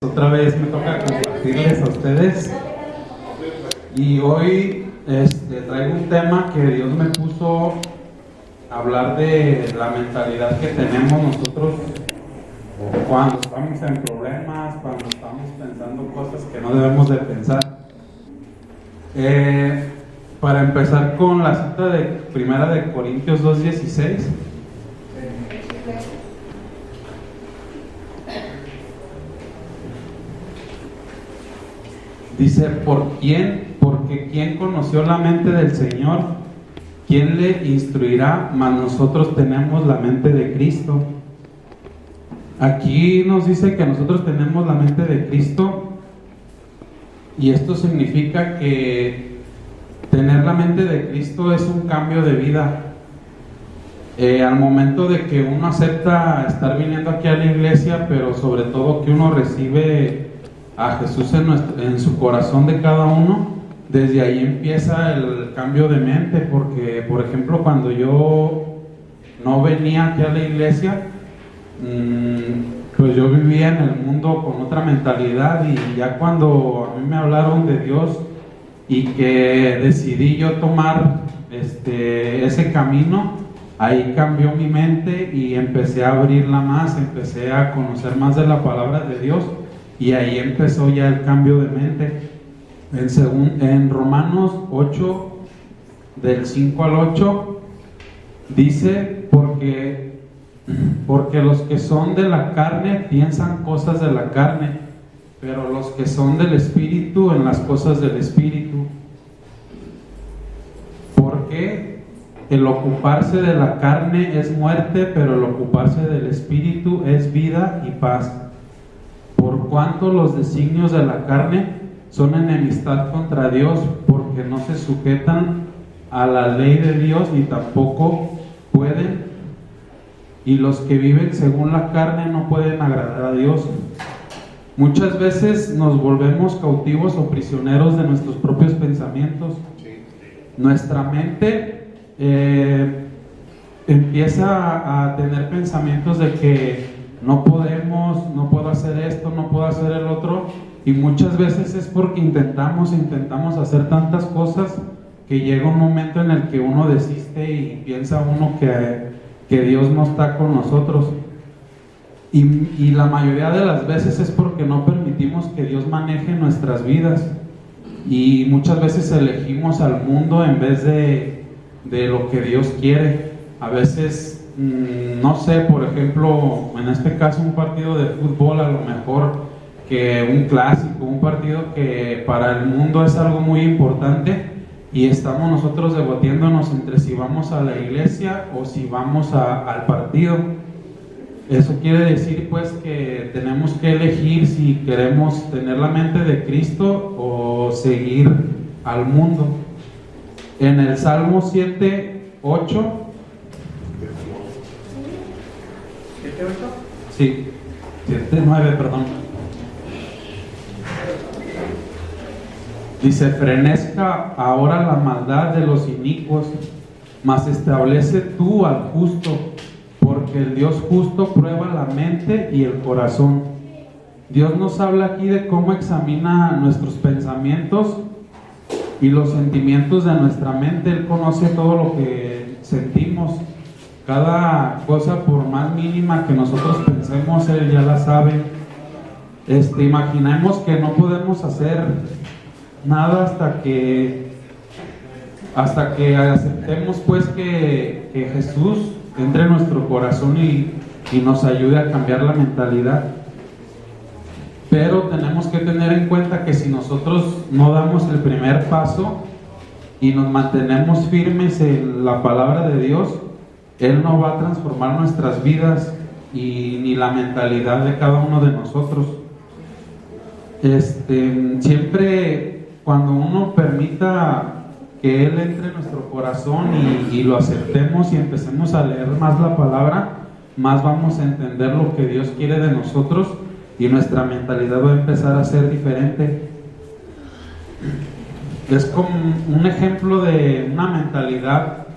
Otra vez me toca compartirles a ustedes y hoy traigo un tema que Dios me puso a hablar de la mentalidad que tenemos nosotros cuando estamos en problemas, cuando estamos pensando cosas que no debemos de pensar. Para empezar con la cita de Primera de Corintios 2:16. Dice, porque ¿quién conoció la mente del Señor? ¿Quién le instruirá? Mas nosotros tenemos la mente de Cristo. Aquí nos dice que nosotros tenemos la mente de Cristo, y esto significa que tener la mente de Cristo es un cambio de vida. Al momento de que uno acepta estar viniendo aquí a la iglesia, pero sobre todo que uno recibe a Jesús en su corazón de cada uno, desde ahí empieza el cambio de mente. Porque, por ejemplo, cuando yo no venía aquí a la iglesia, pues yo vivía en el mundo con otra mentalidad, y ya cuando a mí me hablaron de Dios y que decidí yo tomar ese camino, ahí cambió mi mente y empecé a abrirla más, empecé a conocer más de la palabra de Dios. Y ahí empezó ya el cambio de mente. En Romanos 8, del 5 al 8, dice, porque los que son de la carne piensan cosas de la carne, pero los que son del Espíritu en las cosas del Espíritu. Porque el ocuparse de la carne es muerte, pero el ocuparse del Espíritu es vida y paz. Por cuanto los designios de la carne son enemistad contra Dios, porque no se sujetan a la ley de Dios, ni tampoco pueden, y los que viven según la carne no pueden agradar a Dios. Muchas veces nos volvemos cautivos o prisioneros de nuestros propios pensamientos. Nuestra mente empieza a tener pensamientos de que no puedo hacer esto, no puedo hacer el otro, y muchas veces es porque intentamos hacer tantas cosas que llega un momento en el que uno desiste y piensa uno que Dios no está con nosotros, y la mayoría de las veces es porque no permitimos que Dios maneje nuestras vidas, y muchas veces elegimos al mundo en vez de lo que Dios quiere. A veces, no sé, por ejemplo, en este caso un partido de fútbol, a lo mejor que un clásico, un partido que para el mundo es algo muy importante, y estamos nosotros debatiéndonos entre si vamos a la iglesia o si vamos al partido. Eso quiere decir pues que tenemos que elegir si queremos tener la mente de Cristo o seguir al mundo. En el Salmo 7:8. Sí, 7:9, perdón. Dice, frenezca ahora la maldad de los inicuos, mas establece tú al justo, porque el Dios justo prueba la mente y el corazón. Dios nos habla aquí de cómo examina nuestros pensamientos y los sentimientos de nuestra mente. Él conoce todo lo que sentimos. Cada cosa, por más mínima que nosotros pensemos, Él ya la sabe. Imaginemos que no podemos hacer nada hasta que aceptemos pues que Jesús entre en nuestro corazón y nos ayude a cambiar la mentalidad. Pero tenemos que tener en cuenta que si nosotros no damos el primer paso y nos mantenemos firmes en la palabra de Dios, Él no va a transformar nuestras vidas y ni la mentalidad de cada uno de nosotros. Siempre cuando uno permita que Él entre en nuestro corazón y lo aceptemos y empecemos a leer más la palabra, más vamos a entender lo que Dios quiere de nosotros, y nuestra mentalidad va a empezar a ser diferente. Es como un ejemplo de una mentalidad,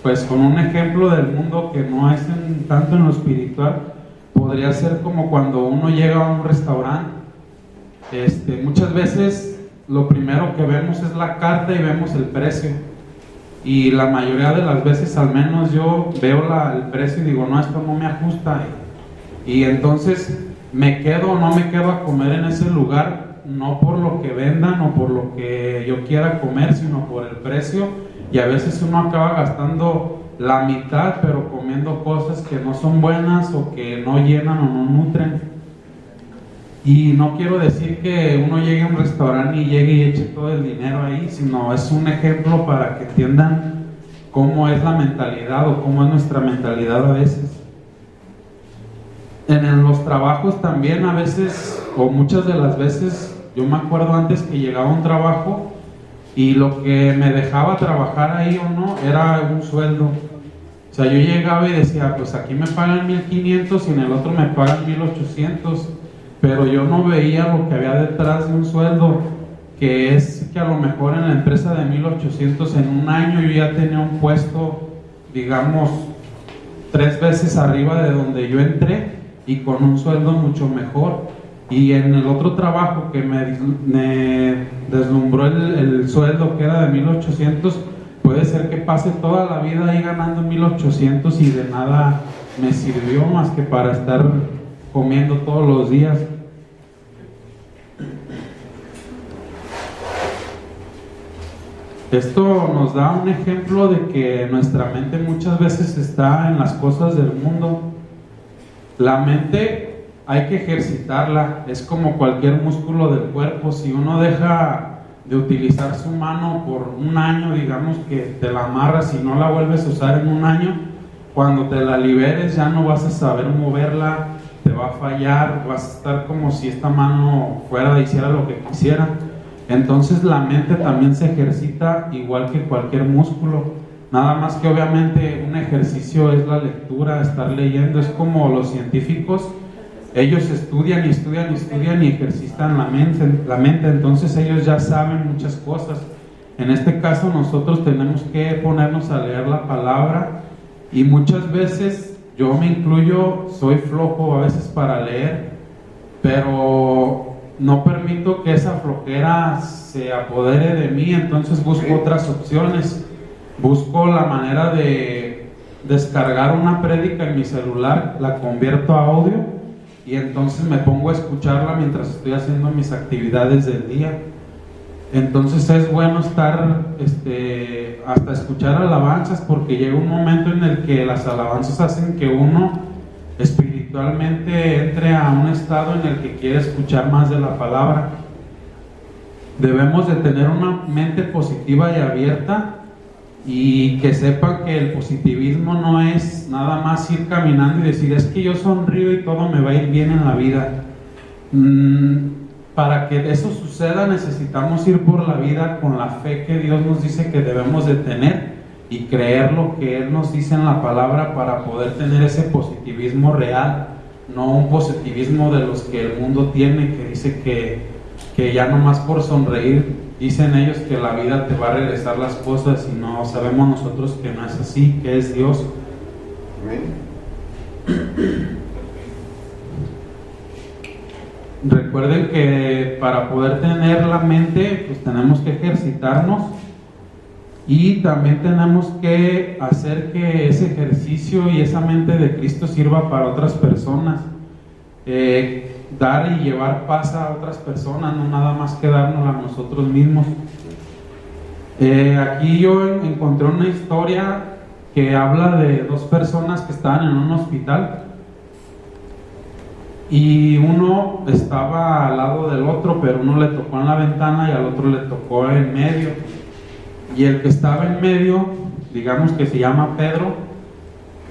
pues con un ejemplo del mundo que no es tanto en lo espiritual. podría ser como cuando uno llega a un restaurante. Muchas veces lo primero que vemos es la carta y vemos el precio, y la mayoría de las veces, al menos yo veo el precio y digo, no, esto no me ajusta, y entonces me quedo o no me quedo a comer en ese lugar, no por lo que vendan o por lo que yo quiera comer, sino por el precio. Y a veces uno acaba gastando la mitad, pero comiendo cosas que no son buenas o que no llenan o no nutren. Y no quiero decir que uno llegue a un restaurante y llegue y eche todo el dinero ahí, sino es un ejemplo para que entiendan cómo es la mentalidad o cómo es nuestra mentalidad a veces. En los trabajos también a veces, o muchas de las veces, yo me acuerdo antes que llegaba a un trabajo y lo que me dejaba trabajar ahí o no era un sueldo. O sea, yo llegaba y decía, pues aquí me pagan 1,500 y en el otro me pagan 1,800, pero yo no veía lo que había detrás de un sueldo, que es que a lo mejor en la empresa de 1,800 en un año yo ya tenía un puesto, digamos, 3 veces arriba de donde yo entré y con un sueldo mucho mejor. Y en el otro trabajo que me deslumbró el sueldo, que era de 1,800, puede ser que pase toda la vida ahí ganando 1,800 y de nada me sirvió más que para estar comiendo todos los días. Esto nos da un ejemplo de que nuestra mente muchas veces está en las cosas del mundo. La mente hay que ejercitarla, es como cualquier músculo del cuerpo. Si uno deja de utilizar su mano por un año, digamos que te la amarras y no la vuelves a usar en un año, cuando te la liberes ya no vas a saber moverla, te va a fallar, vas a estar como si esta mano hiciera lo que quisiera. Entonces la mente también se ejercita igual que cualquier músculo, nada más que obviamente un ejercicio es la lectura, estar leyendo. Es como los científicos, ellos estudian y estudian y estudian y ejercitan la mente, entonces ellos ya saben muchas cosas. En este caso nosotros tenemos que ponernos a leer la palabra, y muchas veces, yo me incluyo, soy flojo a veces para leer, pero no permito que esa flojera se apodere de mí, entonces busco otras opciones. Busco la manera de descargar una prédica en mi celular, la convierto a audio y entonces me pongo a escucharla mientras estoy haciendo mis actividades del día. Entonces es bueno estar hasta escuchar alabanzas, porque llega un momento en el que las alabanzas hacen que uno espiritualmente entre a un estado en el que quiere escuchar más de la palabra. Debemos de tener una mente positiva y abierta, y que sepan que el positivismo no es nada más ir caminando y decir, es que yo sonrío y todo me va a ir bien en la vida. Para que eso suceda necesitamos ir por la vida con la fe que Dios nos dice que debemos de tener y creer lo que Él nos dice en la palabra, para poder tener ese positivismo real, no un positivismo de los que el mundo tiene, que dice que ya nomás por sonreír, dicen ellos que la vida te va a regresar las cosas, y no sabemos nosotros que no es así, que es Dios. Recuerden que para poder tener la mente, pues tenemos que ejercitarnos, y también tenemos que hacer que ese ejercicio y esa mente de Cristo sirva para otras personas. Dar y llevar paz a otras personas, no nada más quedarnos a nosotros mismos. Aquí yo encontré una historia que habla de 2 personas que estaban en un hospital, y uno estaba al lado del otro, pero uno le tocó en la ventana y al otro le tocó en medio, y el que estaba en medio, digamos que se llama Pedro,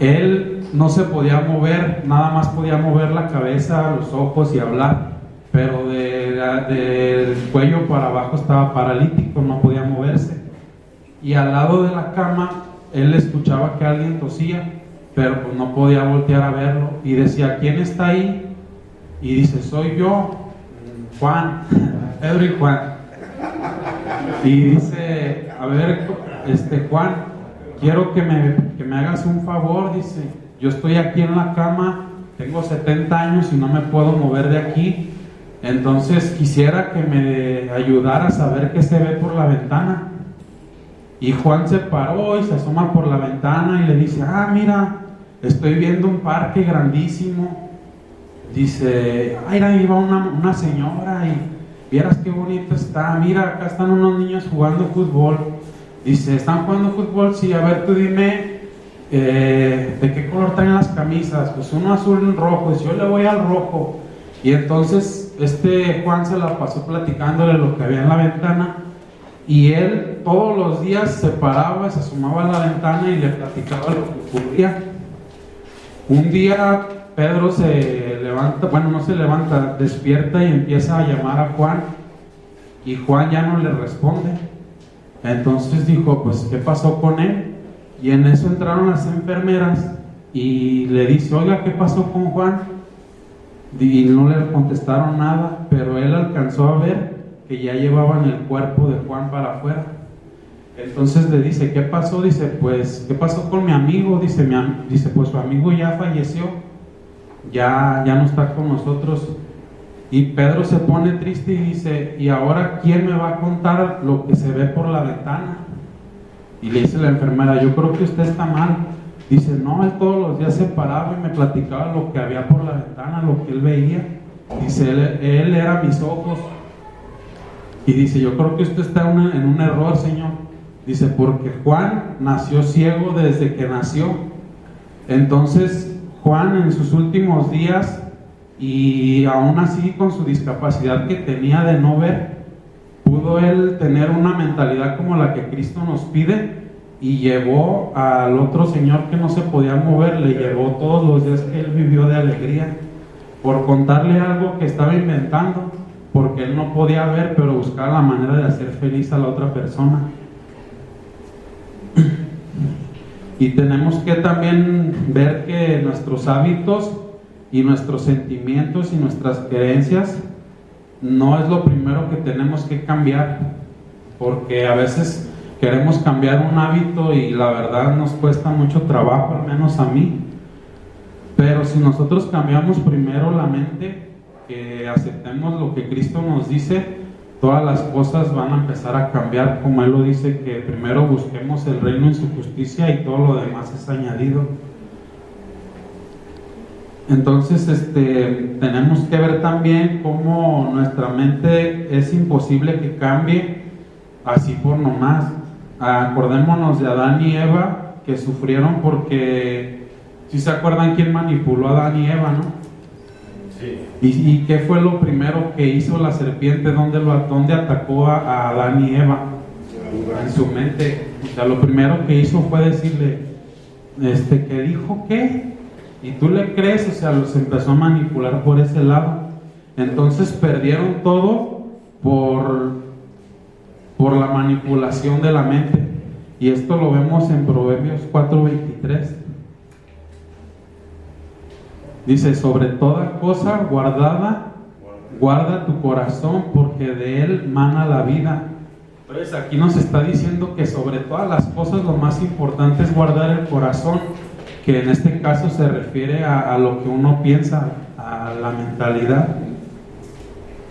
él no se podía mover, nada más podía mover la cabeza, los ojos y hablar, pero del cuello para abajo estaba paralítico, no podía moverse. Y al lado de la cama él escuchaba que alguien tosía, pero pues no podía voltear a verlo, y decía, ¿quién está ahí? Y dice, soy yo, Juan, Pedro y Juan. Y dice, a ver, Juan, quiero que me hagas un favor, dice, yo estoy aquí en la cama tengo 70 años y no me puedo mover de aquí, entonces quisiera que me ayudara a saber qué se ve por la ventana. Y Juan se paró y se asoma por la ventana y le dice, mira, estoy viendo un parque grandísimo. Dice, ahí va una señora y vieras qué bonito está, mira, acá están unos niños jugando fútbol. Dice, ¿están jugando fútbol? Sí, a ver, tú dime, ¿de qué color traen las camisas? Pues uno azul y un rojo. Dice, yo le voy al rojo. Y entonces Juan se la pasó platicándole lo que había en la ventana, y él todos los días se paraba, se asomaba a la ventana y le platicaba lo que ocurría. Un día Pedro se levanta, bueno, no se levanta, despierta y empieza a llamar a Juan, y Juan ya no le responde. Entonces dijo, pues, ¿qué pasó con él? Y en eso entraron las enfermeras y le dice, oiga, ¿qué pasó con Juan? Y no le contestaron nada, pero él alcanzó a ver que ya llevaban el cuerpo de Juan para afuera. Entonces le dice, ¿qué pasó? Dice, pues, ¿qué pasó con mi amigo? Dice, pues su amigo ya falleció, ya no está con nosotros. Y Pedro se pone triste y dice, ¿y ahora quién me va a contar lo que se ve por la ventana? Y le dice la enfermera, yo creo que usted está mal. Dice, no, él todos los días se paraba y me platicaba lo que había por la ventana, lo que él veía. Dice, él era mis ojos. Y dice, yo creo que usted está en un error, señor. Dice, porque Juan nació ciego desde que nació. Entonces Juan en sus últimos días, y aún así con su discapacidad que tenía de no ver, pudo él tener una mentalidad como la que Cristo nos pide, y llevó al otro señor que no se podía mover, le llevó todos los días que él vivió de alegría, por contarle algo que estaba inventando, porque él no podía ver, pero buscaba la manera de hacer feliz a la otra persona. Y tenemos que también ver que nuestros hábitos y nuestros sentimientos y nuestras creencias no es lo primero que tenemos que cambiar, porque a veces queremos cambiar un hábito y la verdad nos cuesta mucho trabajo, al menos a mí. Pero si nosotros cambiamos primero la mente, que aceptemos lo que Cristo nos dice, todas las cosas van a empezar a cambiar, como Él lo dice, que primero busquemos el reino en su justicia y todo lo demás es añadido. Entonces tenemos que ver también cómo nuestra mente es imposible que cambie así por nomás. Acordémonos de Adán y Eva, que sufrieron porque, si se acuerdan quién manipuló a Adán y Eva, ¿no? Sí. ¿Y qué fue lo primero que hizo la serpiente? ¿Dónde atacó a Adán y Eva? En su mente. O sea, lo primero que hizo fue decirle, ¿que dijo qué? Y tú le crees, o sea, los empezó a manipular por ese lado. Entonces perdieron todo por la manipulación de la mente. Y esto lo vemos en Proverbios 4:23. Dice, sobre toda cosa guardada, guarda tu corazón, porque de él mana la vida. Entonces aquí nos está diciendo que sobre todas las cosas lo más importante es guardar el corazón, que en este caso se refiere a lo que uno piensa, a la mentalidad.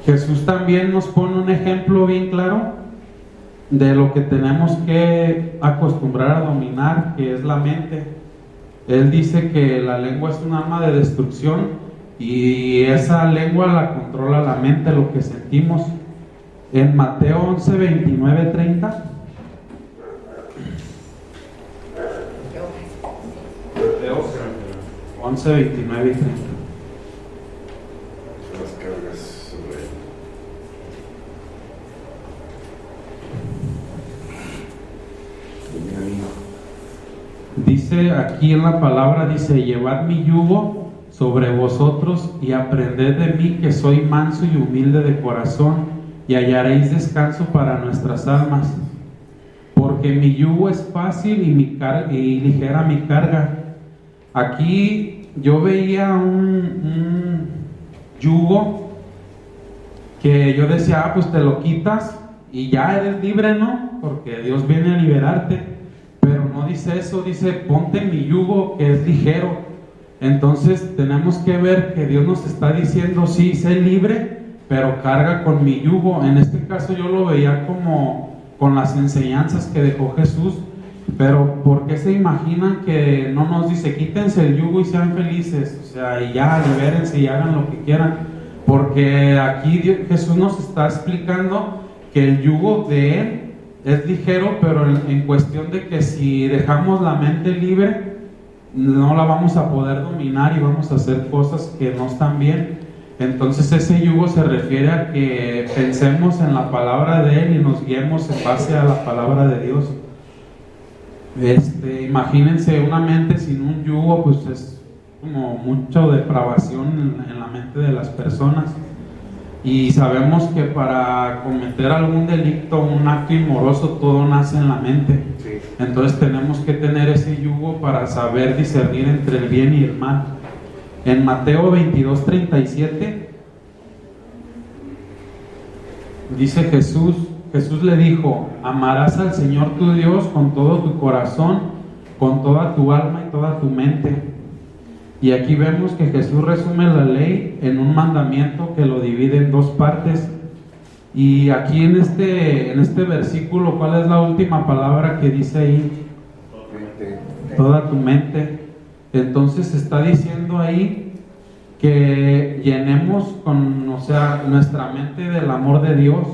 Jesús también nos pone un ejemplo bien claro de lo que tenemos que acostumbrar a dominar, que es la mente. Él dice que la lengua es un arma de destrucción y esa lengua la controla la mente, lo que sentimos. En Mateo 11:29-30. Mateo 11:29-30. Las cargas sobre él. Dice aquí en la palabra, dice, llevad mi yugo sobre vosotros y aprended de mí, que soy manso y humilde de corazón, y hallaréis descanso para nuestras almas, porque mi yugo es fácil y ligera mi carga. Aquí yo veía un yugo que yo decía, pues te lo quitas y ya eres libre, ¿no? Porque Dios viene a liberarte. Pero no dice eso, dice, ponte mi yugo que es ligero. Entonces tenemos que ver que Dios nos está diciendo, sí, sé libre, pero carga con mi yugo. En este caso yo lo veía como con las enseñanzas que dejó Jesús, pero ¿por qué se imaginan que no nos dice quítense el yugo y sean felices? O sea, y ya libérense y hagan lo que quieran, porque aquí Jesús nos está explicando que el yugo de Él es ligero, pero en cuestión de que si dejamos la mente libre, no la vamos a poder dominar y vamos a hacer cosas que no están bien. Entonces ese yugo se refiere a que pensemos en la palabra de Él y nos guiemos en base a la palabra de Dios. Imagínense una mente sin un yugo, pues es como mucha depravación en la mente de las personas. Y sabemos que para cometer algún delito, un acto inmoroso, todo nace en la mente. Sí. Entonces tenemos que tener ese yugo para saber discernir entre el bien y el mal. En Mateo 22:37 dice Jesús le dijo: amarás al Señor tu Dios con todo tu corazón, con toda tu alma y toda tu mente. Y aquí vemos que Jesús resume la ley en un mandamiento que lo divide en dos partes. Y aquí en este versículo, ¿cuál es la última palabra que dice ahí? Toda tu mente. Entonces está diciendo ahí que llenemos nuestra mente del amor de Dios,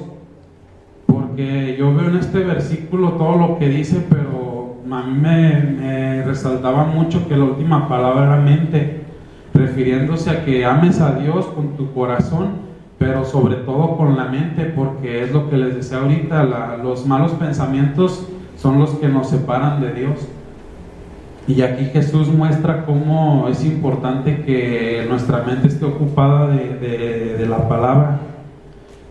porque yo veo en este versículo todo lo que dice, pero a mí me resaltaba mucho que la última palabra era mente, refiriéndose a que ames a Dios con tu corazón, pero sobre todo con la mente, porque es lo que les decía ahorita, los malos pensamientos son los que nos separan de Dios. Y aquí Jesús muestra cómo es importante que nuestra mente esté ocupada de la palabra.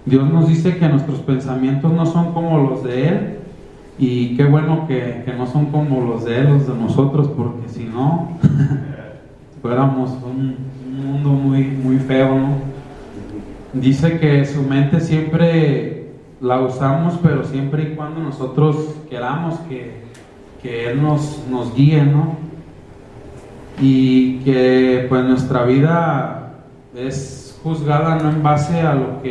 Dios nos dice que nuestros pensamientos no son como los de Él, y qué bueno que no son como los de Él, los de nosotros, porque si no, fuéramos un mundo muy, muy feo, ¿no? Dice que su mente siempre la usamos, pero siempre y cuando nosotros queramos que Él nos guíe, ¿no? Y que pues nuestra vida es juzgada no en base a lo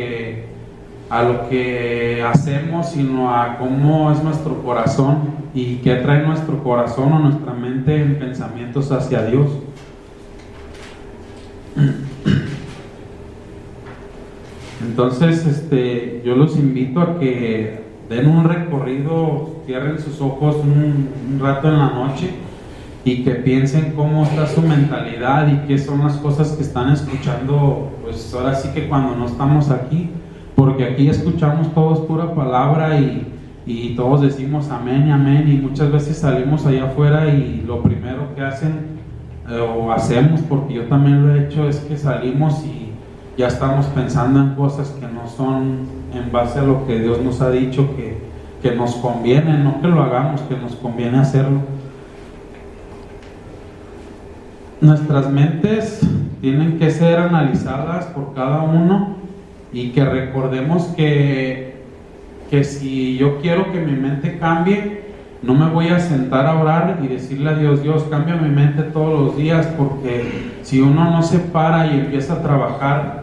que hacemos, sino a cómo es nuestro corazón y qué trae nuestro corazón o nuestra mente en pensamientos hacia Dios. Entonces, yo los invito a que den un recorrido, cierren sus ojos un rato en la noche y que piensen cómo está su mentalidad y qué son las cosas que están escuchando, pues ahora sí que cuando no estamos aquí, porque aquí escuchamos todos pura palabra y todos decimos amén y amén, y muchas veces salimos allá afuera y lo primero que hacen o hacemos, porque yo también lo he hecho, es que salimos y ya estamos pensando en cosas que no son en base a lo que Dios nos ha dicho que nos conviene, no que lo hagamos, que nos conviene hacerlo. Nuestras mentes tienen que ser analizadas por cada uno y que recordemos que si yo quiero que mi mente cambie, no me voy a sentar a orar y decirle a Dios: Dios, cambia mi mente todos los días, porque si uno no se para y empieza a trabajar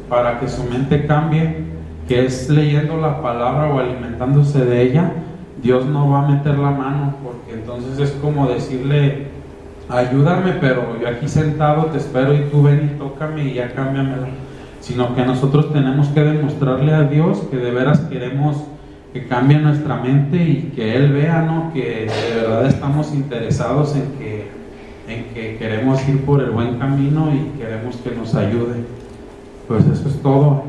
para que su mente cambie, que es leyendo la palabra o alimentándose de ella, Dios no va a meter la mano, porque entonces es como decirle: ayúdame, pero yo aquí sentado te espero y tú ven y tócame y ya cámbiamela. Sino que nosotros tenemos que demostrarle a Dios que de veras queremos que cambie nuestra mente y que Él vea, ¿no?, que de verdad estamos interesados en que queremos ir por el buen camino y queremos que nos ayude. Pues eso es todo.